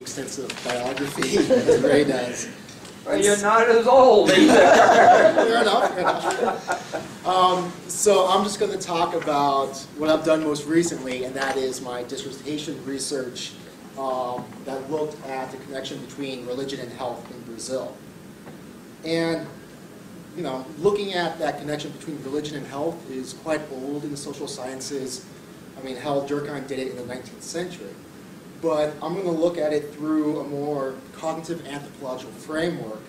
Extensive biography as Ray does. Well, you're not as old either. Fair enough, fair enough. So I'm just going to talk about what I've done most recently, and that is my dissertation research that looked at the connection between religion and health in Brazil. And, you know, looking at that connection between religion and health is quite old in the social sciences. I mean, hell, Durkheim did it in the 19th century. But I'm going to look at it through a more cognitive anthropological framework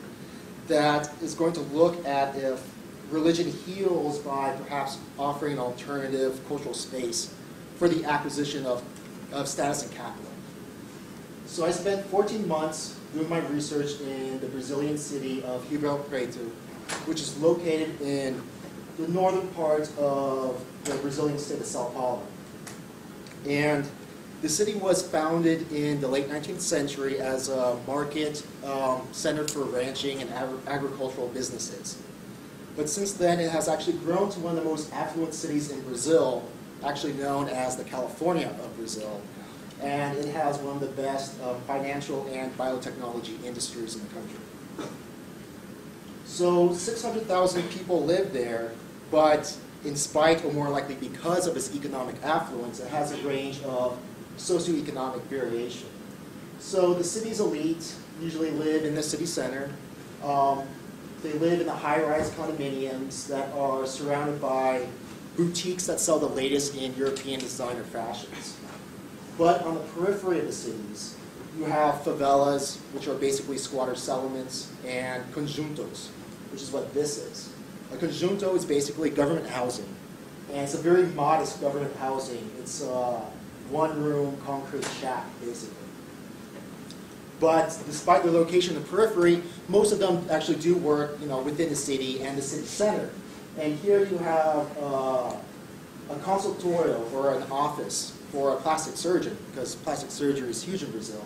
that is going to look at if religion heals by perhaps offering an alternative cultural space for the acquisition of status and capital. So I spent 14 months doing my research in the Brazilian city of Ribeirão Preto, which is located in the northern part of the Brazilian state of Sao Paulo. And the city was founded in the late 19th century as a market center for ranching and agricultural businesses. But since then, it has actually grown to one of the most affluent cities in Brazil, actually known as the California of Brazil. And it has one of the best financial and biotechnology industries in the country. So 600,000 people live there, but in spite, or more likely because of its economic affluence, it has a range of socioeconomic variation. So the city's elite usually live in the city center. They live in the high-rise condominiums that are surrounded by boutiques that sell the latest in European designer fashions. But on the periphery of the cities, you have favelas, which are basically squatter settlements, and conjuntos, which is what this is. A conjunto is basically government housing, and it's a very modest government housing. It's one-room concrete shack, basically. But despite their location in the periphery, most of them actually do work, you know, within the city and the city center. And here you have a consultorio, or an office for a plastic surgeon, because plastic surgery is huge in Brazil.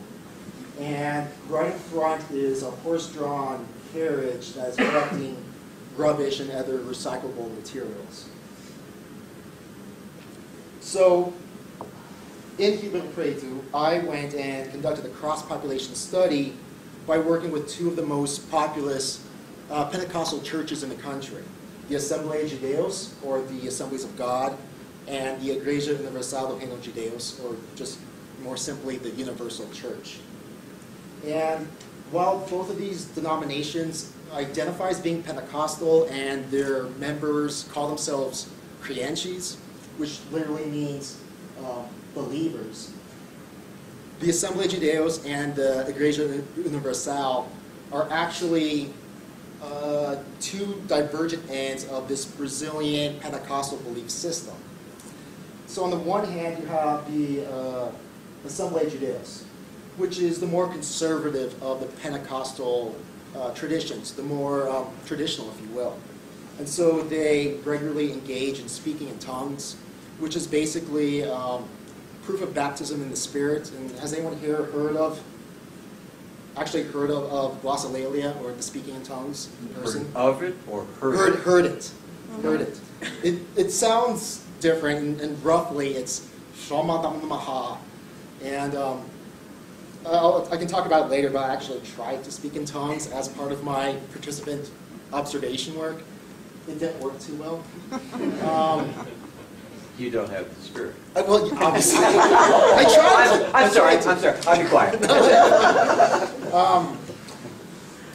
And right in front is a horse-drawn carriage that is collecting rubbish and other recyclable materials. So, in Ribeirão Preto, I went and conducted a cross-population study by working with two of the most populous Pentecostal churches in the country, the Assembleia de Deus, or the Assemblies of God, and the Igreja Universal do Reino de Deus, or just more simply, the Universal Church. And while both of these denominations identify as being Pentecostal and their members call themselves crentes, which literally means believers, the Assembleia de Deus and the Igreja Universal are actually two divergent ends of this Brazilian Pentecostal belief system. So on the one hand, you have the Assembleia de Deus, which is the more conservative of the Pentecostal traditions, the more traditional, if you will. And so they regularly engage in speaking in tongues, which is basically proof of baptism in the Spirit. And has anyone here heard of glossolalia, or the speaking in tongues in person? Heard of it or heard it? Heard it. Heard it. It sounds different, and roughly it's Shamadamamaha. And I can talk about it later, but I actually tried to speak in tongues as part of my participant observation work. It didn't work too well. You don't have the Spirit. Well, obviously. I tried. I'm sorry. I'll be quiet.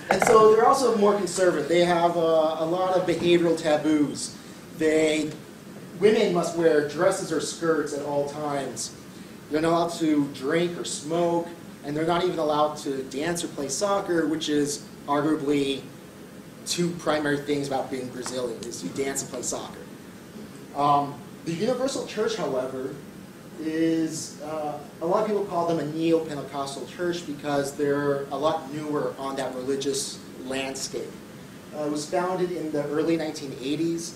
And so they're also more conservative. They have a lot of behavioral taboos. Women must wear dresses or skirts at all times. They're not allowed to drink or smoke, and they're not even allowed to dance or play soccer, which is arguably two primary things about being Brazilian, is you dance and play soccer. The Universal Church, however, is, a lot of people call them a neo-Pentecostal church because they're a lot newer on that religious landscape. It was founded in the early 1980s,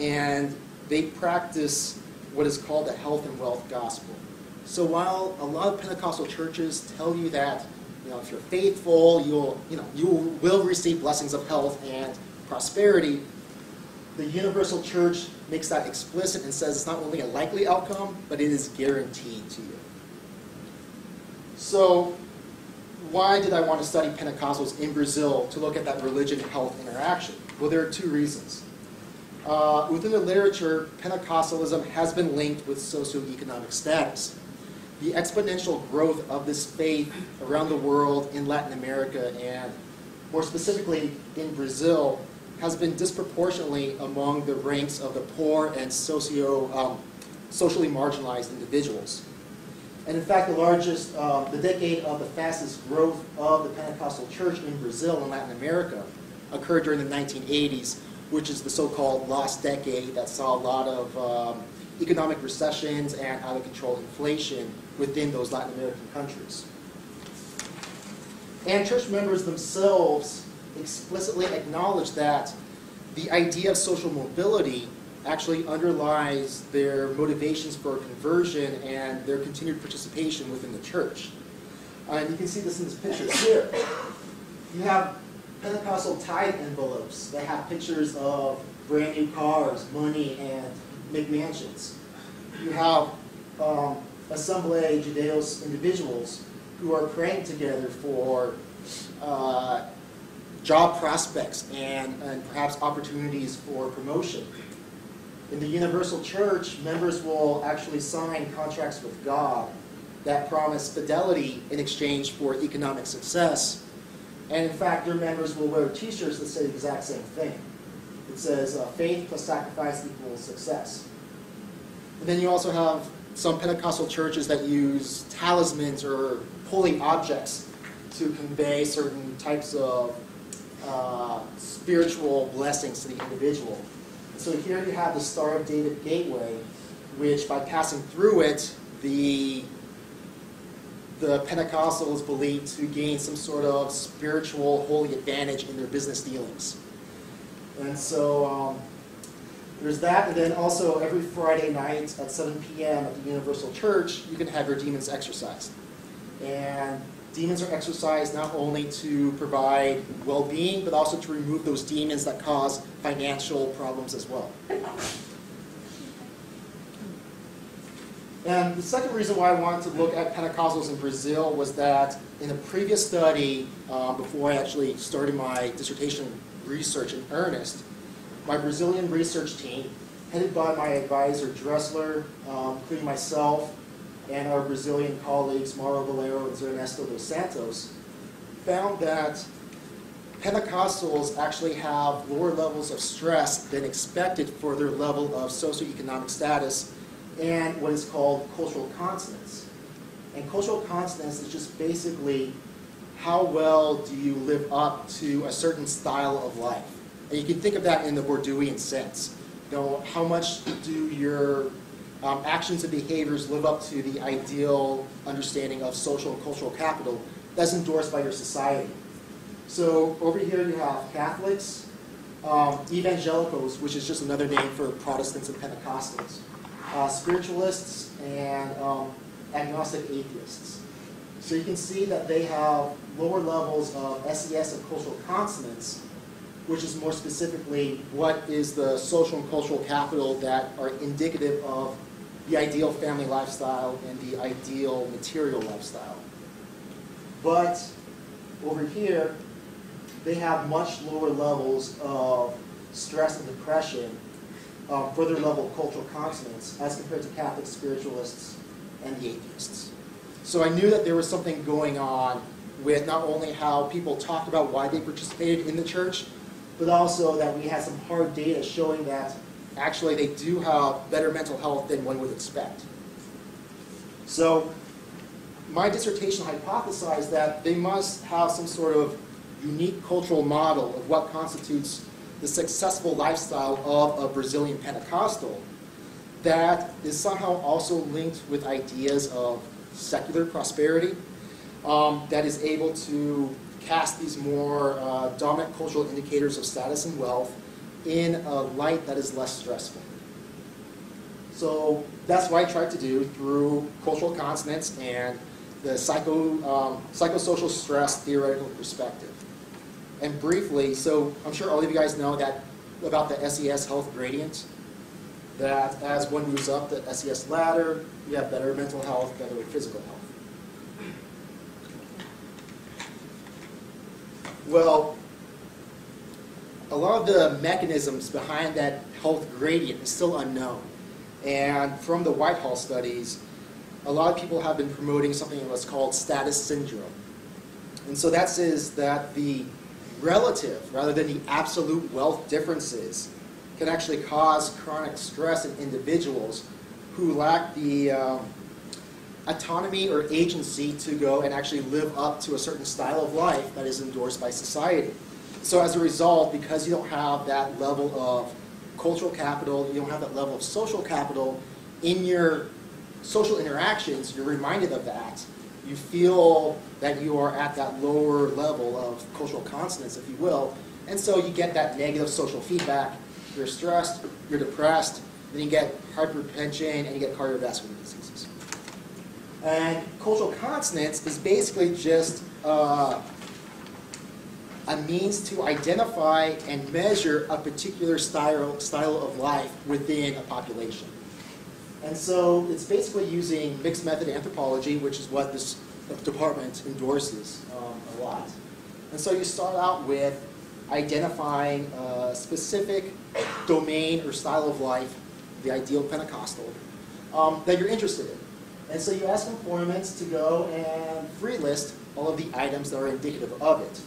and they practice what is called the health and wealth gospel. So while a lot of Pentecostal churches tell you that, you know, if you're faithful, you will receive blessings of health and prosperity, the Universal Church makes that explicit and says it's not only a likely outcome, but it is guaranteed to you. So why did I want to study Pentecostals in Brazil to look at that religion-health interaction? Well, there are two reasons. Within the literature, Pentecostalism has been linked with socioeconomic status. The exponential growth of this faith around the world in Latin America and more specifically in Brazil has been disproportionately among the ranks of the poor and socially marginalized individuals. And in fact, the decade of the fastest growth of the Pentecostal church in Brazil and Latin America occurred during the 1980s, which is the so-called lost decade that saw a lot of economic recessions and out-of-control inflation within those Latin American countries. And church members themselves explicitly acknowledge that the idea of social mobility actually underlies their motivations for conversion and their continued participation within the church. And you can see this in this picture here. You have Pentecostal tithe envelopes that have pictures of brand new cars, money, and McMansions. You have Assembly Judeos individuals who are praying together for job prospects and perhaps opportunities for promotion. In the Universal Church, members will actually sign contracts with God that promise fidelity in exchange for economic success. And in fact, their members will wear t-shirts that say the exact same thing. It says, faith plus sacrifice equals success. And then you also have some Pentecostal churches that use talismans or holy objects to convey certain types of spiritual blessings to the individual. So here you have the Star of David gateway, which by passing through it, the Pentecostals believe to gain some sort of spiritual holy advantage in their business dealings. And so there's that, and then also every Friday night at 7 p.m. at the Universal Church, you can have your demons exorcised. And demons are exorcised not only to provide well-being, but also to remove those demons that cause financial problems as well. And the second reason why I wanted to look at Pentecostals in Brazil was that in a previous study, before I actually started my dissertation research in earnest, my Brazilian research team, headed by my advisor Dressler, including myself, and our Brazilian colleagues Mauro Valero and Ernesto dos Santos, found that Pentecostals actually have lower levels of stress than expected for their level of socioeconomic status and what is called cultural consonance. And cultural consonance is just basically how well do you live up to a certain style of life. And you can think of that in the Bourdieuian sense. You know, how much do your actions and behaviors live up to the ideal understanding of social and cultural capital that's endorsed by your society. So over here you have Catholics, evangelicals, which is just another name for Protestants and Pentecostals, spiritualists, and agnostic atheists. So you can see that they have lower levels of SES and cultural consonance, which is more specifically what is the social and cultural capital that are indicative of the ideal family lifestyle and the ideal material lifestyle. But over here, they have much lower levels of stress and depression for their level of cultural consonance as compared to Catholic spiritualists and the atheists. So I knew that there was something going on with not only how people talked about why they participated in the church, but also that we had some hard data showing that actually they do have better mental health than one would expect. So my dissertation hypothesized that they must have some sort of unique cultural model of what constitutes the successful lifestyle of a Brazilian Pentecostal that is somehow also linked with ideas of secular prosperity, that is able to cast these more dominant cultural indicators of status and wealth in a light that is less stressful. So that's what I tried to do through cultural consonance and the psychosocial stress theoretical perspective. And briefly, so I'm sure all of you guys know that about the SES health gradient, that as one moves up the SES ladder, you have better mental health, better physical health. Well, a lot of the mechanisms behind that health gradient is still unknown. And from the Whitehall studies, a lot of people have been promoting something that's called status syndrome. And so that says that the relative, rather than the absolute wealth differences, can actually cause chronic stress in individuals who lack the autonomy or agency to go and actually live up to a certain style of life that is endorsed by society. So as a result, because you don't have that level of cultural capital, you don't have that level of social capital in your social interactions, you're reminded of that. You feel that you are at that lower level of cultural consonance, if you will, and so you get that negative social feedback. You're stressed, you're depressed, then you get hypertension, and you get cardiovascular diseases. And cultural consonance is basically just a means to identify and measure a particular style of life within a population. And so it's basically using mixed method anthropology, which is what this department endorses a lot. And so you start out with identifying a specific domain or style of life, the ideal Pentecostal, that you're interested in. And so you ask informants to go and free list all of the items that are indicative of it.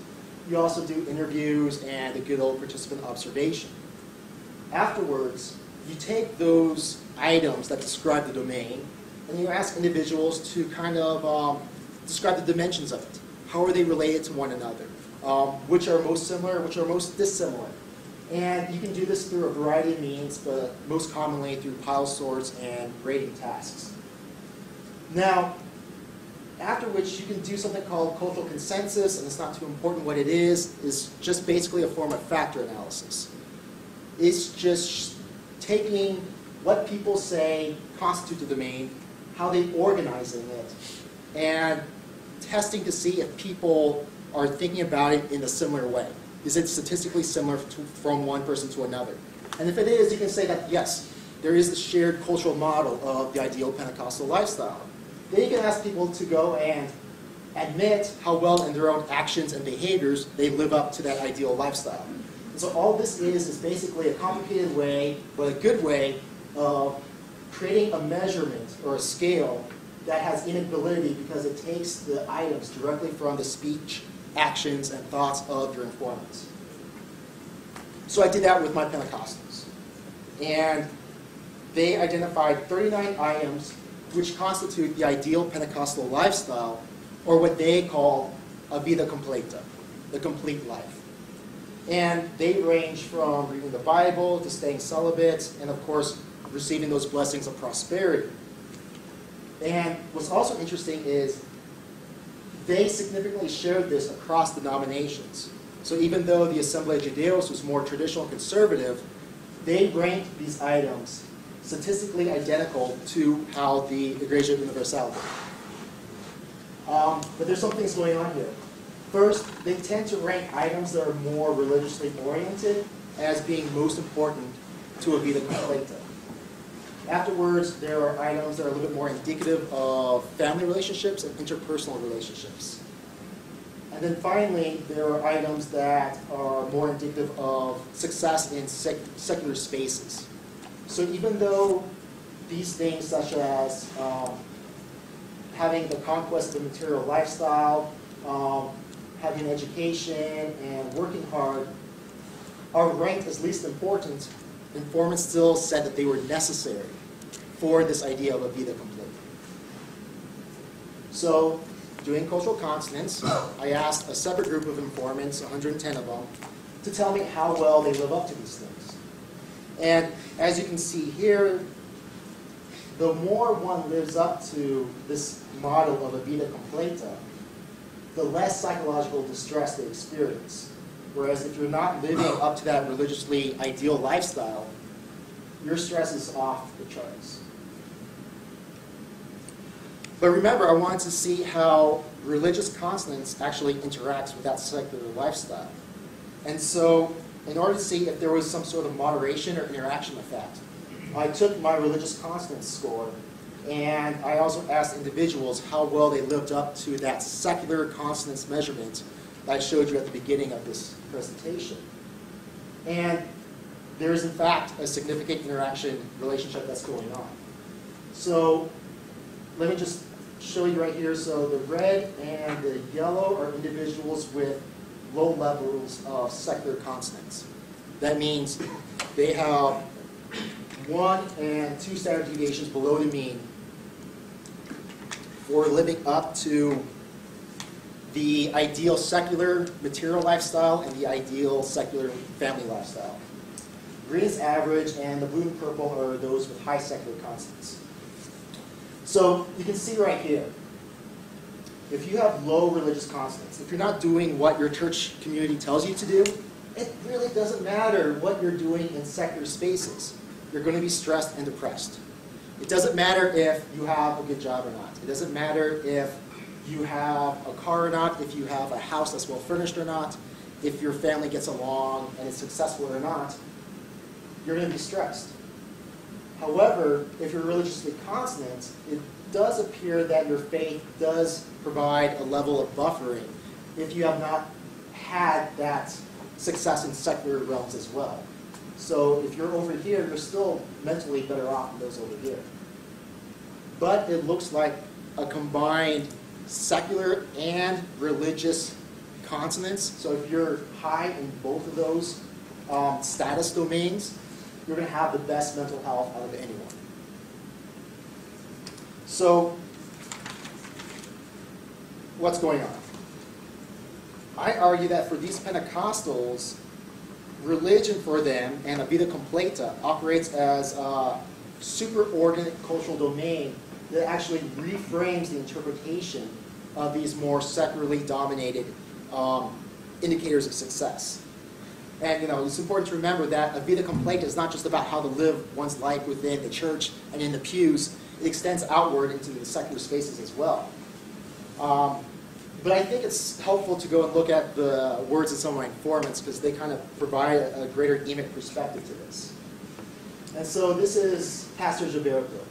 You also do interviews and a good old participant observation. Afterwards, you take those items that describe the domain and you ask individuals to kind of describe the dimensions of it. How are they related to one another? Which are most similar, which are most dissimilar? And you can do this through a variety of means, but most commonly through pile sorts and grading tasks. Now, after which you can do something called cultural consensus, and it's not too important what it is. It's just basically a form of factor analysis. It's just taking what people say constitute the domain, how they organizing it, and testing to see if people are thinking about it in a similar way. Is it statistically similar from one person to another? And if it is, you can say that, yes, there is a shared cultural model of the ideal Pentecostal lifestyle. Then you can ask people to go and admit how well in their own actions and behaviors they live up to that ideal lifestyle. And so all this is basically a complicated way, but a good way of creating a measurement or a scale that has invalidity because it takes the items directly from the speech, actions, and thoughts of your informants. So I did that with my Pentecostals. And they identified 39 items which constitute the ideal Pentecostal lifestyle, or what they call a vida completa, the complete life. And they range from reading the Bible to staying celibate, and of course, receiving those blessings of prosperity. And what's also interesting is they significantly shared this across denominations. So even though the Assembly of Judeos was more traditional and conservative, they ranked these items statistically identical to how the Igreja Universal did. But there's some things going on here. First, they tend to rank items that are more religiously oriented as being most important to a vida completa. Afterwards, there are items that are a little bit more indicative of family relationships and interpersonal relationships. And then finally, there are items that are more indicative of success in secular spaces. So even though these things such as having the conquest of the material lifestyle, having an education, and working hard are ranked as least important, informants still said that they were necessary for this idea of a vida completa. So, doing cultural consonance, I asked a separate group of informants, 110 of them, to tell me how well they live up to these things. And as you can see here, the more one lives up to this model of a vida completa, the less psychological distress they experience. Whereas if you're not living up to that religiously ideal lifestyle, your stress is off the charts. But remember, I wanted to see how religious consonance actually interacts with that secular lifestyle. And so, in order to see if there was some sort of moderation or interaction effect, I took my religious consonance score, and I also asked individuals how well they lived up to that secular consonance measurement I showed you at the beginning of this presentation. And there is, in fact, a significant interaction relationship that's going on. So let me just show you right here. So the red and the yellow are individuals with low levels of secular consonance. That means they have 1 and 2 standard deviations below the mean for living up to the ideal secular material lifestyle and the ideal secular family lifestyle. Green is average, and the blue and purple are those with high secular consonance. So you can see right here, if you have low religious consonance, if you're not doing what your church community tells you to do, it really doesn't matter what you're doing in secular spaces. You're going to be stressed and depressed. It doesn't matter if you have a good job or not. It doesn't matter if you have a car or not, if you have a house that's well furnished or not, if your family gets along and is successful or not. You're going to be stressed. However, if you're religiously consonant, it does appear that your faith does provide a level of buffering if you have not had that success in secular realms as well. So if you're over here, you're still mentally better off than those over here. But it looks like a combined secular and religious consonance. So if you're high in both of those status domains, you're going to have the best mental health out of anyone. So what's going on? I argue that for these Pentecostals, religion for them and a vida completa operates as a superordinate cultural domain that actually reframes the interpretation of these more secularly dominated indicators of success. And it's important to remember that a vida completa is not just about how to live one's life within the church and in the pews. It extends outward into the secular spaces as well. But I think it's helpful to go and look at the words of some of my informants because they kind of provide a greater emic perspective to this. And so this is Pastor Gilberto.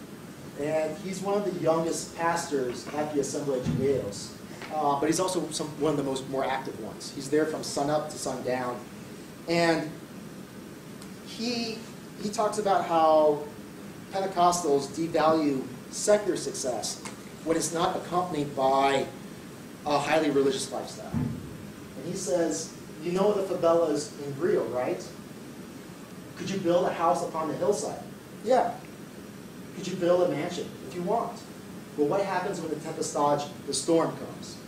And he's one of the youngest pastors at the Assembly of Judeos. But he's also one of the more active ones. He's there from sunup to sundown. And he talks about how Pentecostals devalue secular success when it's not accompanied by a highly religious lifestyle. And he says, you know the favelas in Rio, right? Could you build a house upon the hillside? Yeah. Could you build a mansion if you want? Well, what happens when the tempestade, the storm comes?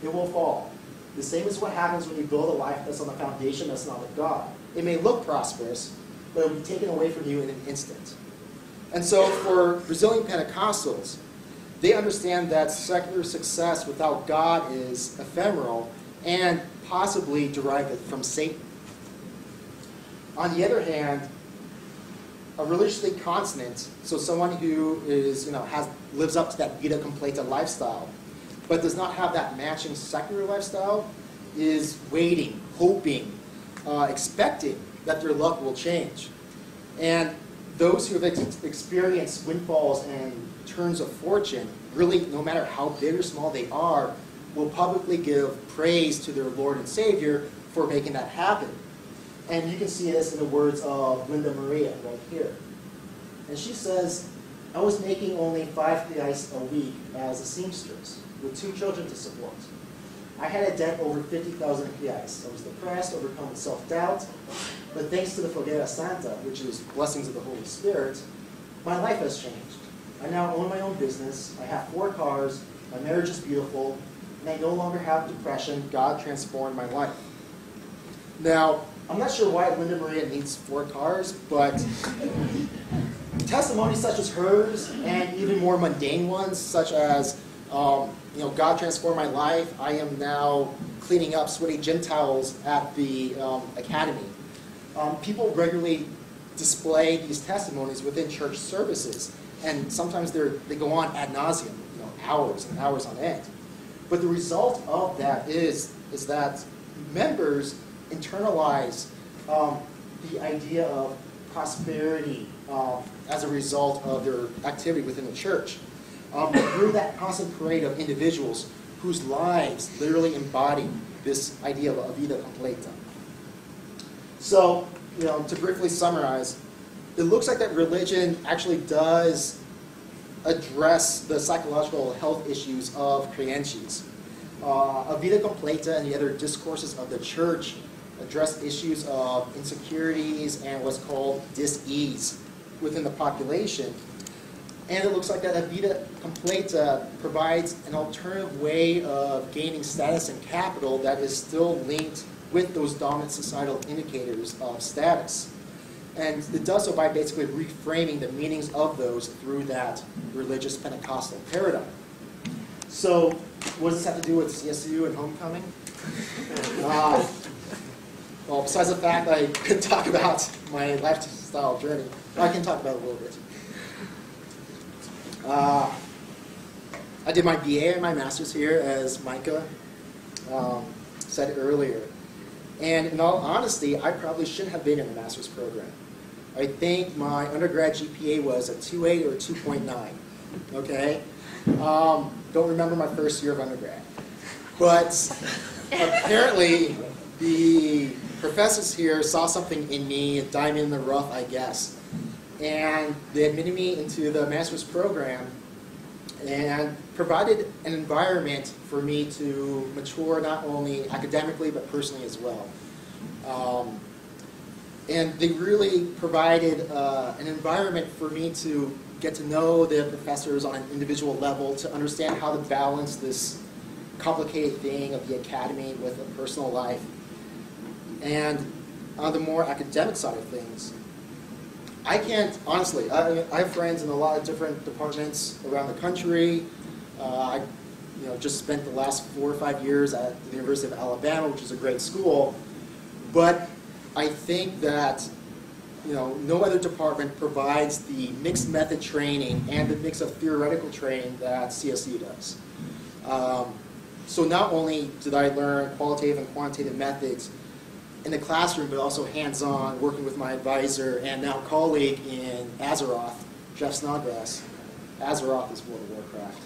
It will fall. The same is what happens when you build a life that's on a foundation that's not of God. It may look prosperous, but it will be taken away from you in an instant. And so for Brazilian Pentecostals, they understand that secular success without God is ephemeral and possibly derived from Satan. On the other hand, a religiously consonant, so someone who is, lives up to that vida completa lifestyle, but does not have that matching secular lifestyle, is waiting, hoping, expecting that their luck will change. And those who have experienced windfalls and turns of fortune, really, no matter how big or small they are, will publicly give praise to their Lord and Savior for making that happen. And you can see this in the words of Linda Maria right here. And she says, I was making only 5 reais a week as a seamstress with 2 children to support. I had a debt over 50,000 reais. I was depressed, overcome with self-doubt, but thanks to the Fogueira Santa, which is blessings of the Holy Spirit, my life has changed. I now own my own business, I have 4 cars, my marriage is beautiful, and I no longer have depression. God transformed my life. Now, I'm not sure why Linda Maria needs 4 cars, but testimonies such as hers, and even more mundane ones, such as, God transformed my life, I am now cleaning up sweaty gym towels at the academy. People regularly display these testimonies within church services, and sometimes they go on ad nauseum, hours and hours on end. But the result of that is that members internalize the idea of prosperity as a result of their activity within the church. Through that constant parade of individuals whose lives literally embody this idea of a vida completa. So, to briefly summarize, it looks like that religion actually does address the psychological health issues of creencias. A vida completa and the other discourses of the church address issues of insecurities and what's called dis-ease within the population. And it looks like that a vida completa provides an alternative way of gaining status and capital that is still linked with those dominant societal indicators of status. And it does so by basically reframing the meanings of those through that religious Pentecostal paradigm. So what does this have to do with CSU and homecoming? Well, besides the fact that I could talk about my lifestyle journey, I can talk about it a little bit. I did my BA and my master's here, as Micah said earlier. And in all honesty, I probably shouldn't have been in the master's program. I think my undergrad GPA was a 2.8 or a 2.9, okay? Don't remember my first year of undergrad. But apparently, the professors here saw something in me, a diamond in the rough, I guess. And they admitted me into the master's program and provided an environment for me to mature not only academically but personally as well. And they really provided an environment for me to get to know the professors on an individual level, to understand how to balance this complicated thing of the academy with a personal life. And on the more academic side of things, I can't, honestly, I have friends in a lot of different departments around the country. I just spent the last 4 or 5 years at the University of Alabama, which is a great school. But I think that no other department provides the mixed method training and the mix of theoretical training that CSU does. So not only did I learn qualitative and quantitative methods in the classroom, but also hands-on, working with my advisor and now colleague in Azeroth, Jeff Snodgrass. Azeroth is World of Warcraft.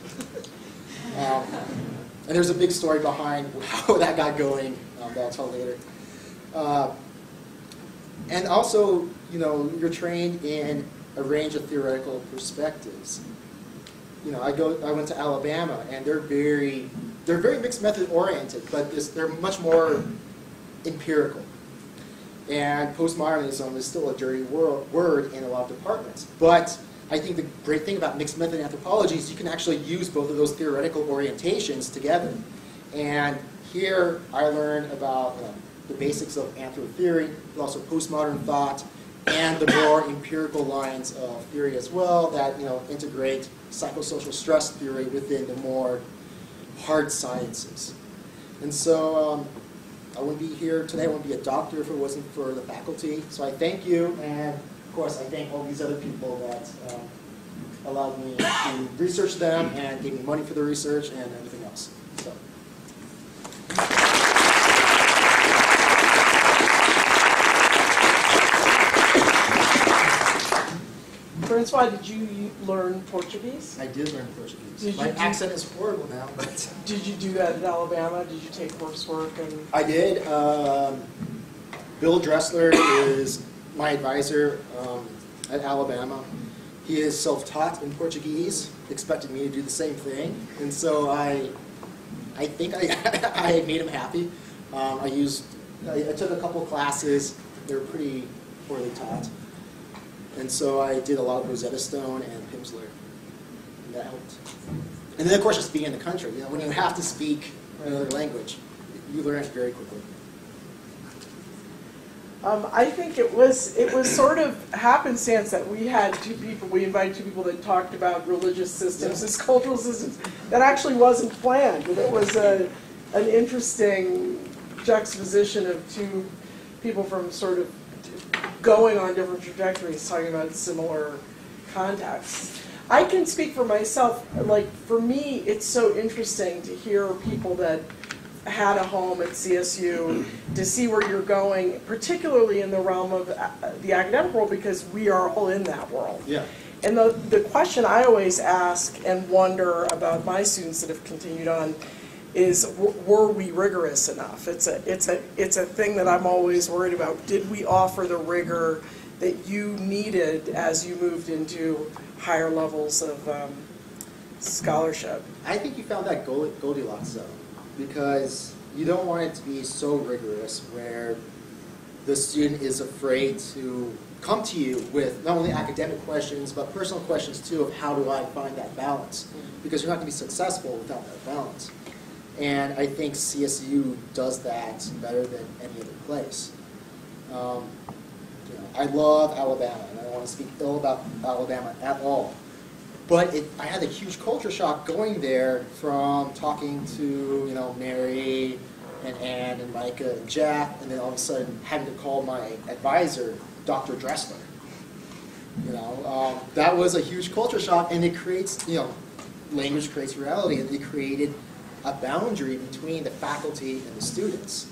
And there's a big story behind how that got going that I'll tell later. And also, you're trained in a range of theoretical perspectives. I went to Alabama, and they're very mixed method oriented, but they're much more empirical. And postmodernism is still a dirty word in a lot of departments. But I think the great thing about mixed method anthropology is you can actually use both of those theoretical orientations together. And here I learned about the basics of anthro theory, but also postmodern thought, and the more empirical lines of theory as well that integrate psychosocial stress theory within the more hard sciences. And so I wouldn't be here today, I wouldn't be a doctor if it wasn't for the faculty. So I thank you, and of course I thank all these other people that allowed me to research them and gave me money for the research and everything else. So. Francois, did you learn Portuguese? I did learn Portuguese. My accent is horrible now, but... Did you do that at Alabama? Did you take coursework? I did. Bill Dressler is my advisor at Alabama. He is self-taught in Portuguese, expected me to do the same thing, and so I think I made him happy. I took a couple classes. They were pretty poorly taught. And so I did a lot of Rosetta Stone and Pimsleur, and that helped. And then, of course, just being in the country. When you have to speak another language, you learn it very quickly. I think it was sort of happenstance that we invited 2 people that talked about religious systems as cultural systems. That actually wasn't planned, and it was an interesting juxtaposition of 2 people from sort of going on different trajectories, talking about similar contexts. I can speak for myself. Like, for me, it's so interesting to hear people that had a home at CSU, to see where you're going, particularly in the realm of the academic world, because we are all in that world. Yeah. And the question I always ask and wonder about my students that have continued on is were we rigorous enough? It's a thing that I'm always worried about. Did we offer the rigor that you needed as you moved into higher levels of scholarship? I think you found that Goldilocks zone, because you don't want it to be so rigorous where the student is afraid to come to you with not only academic questions, but personal questions too of how do I find that balance? Because you're not going to be successful without that balance. And I think CSU does that better than any other place. I love Alabama, and I don't want to speak ill about Alabama at all. But I had a huge culture shock going there from talking to Mary and Ann and Micah and Jack, and then all of a sudden having to call my advisor, Dr. Dressler. That was a huge culture shock, and it creates, language creates reality, and it created a boundary between the faculty and the students.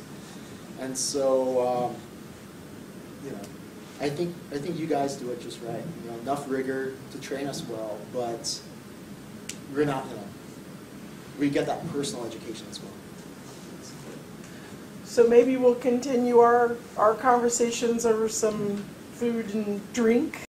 And so, I think you guys do it just right. Enough rigor to train us well, but we're not, we get that personal education as well. So maybe we'll continue our conversations over some food and drink.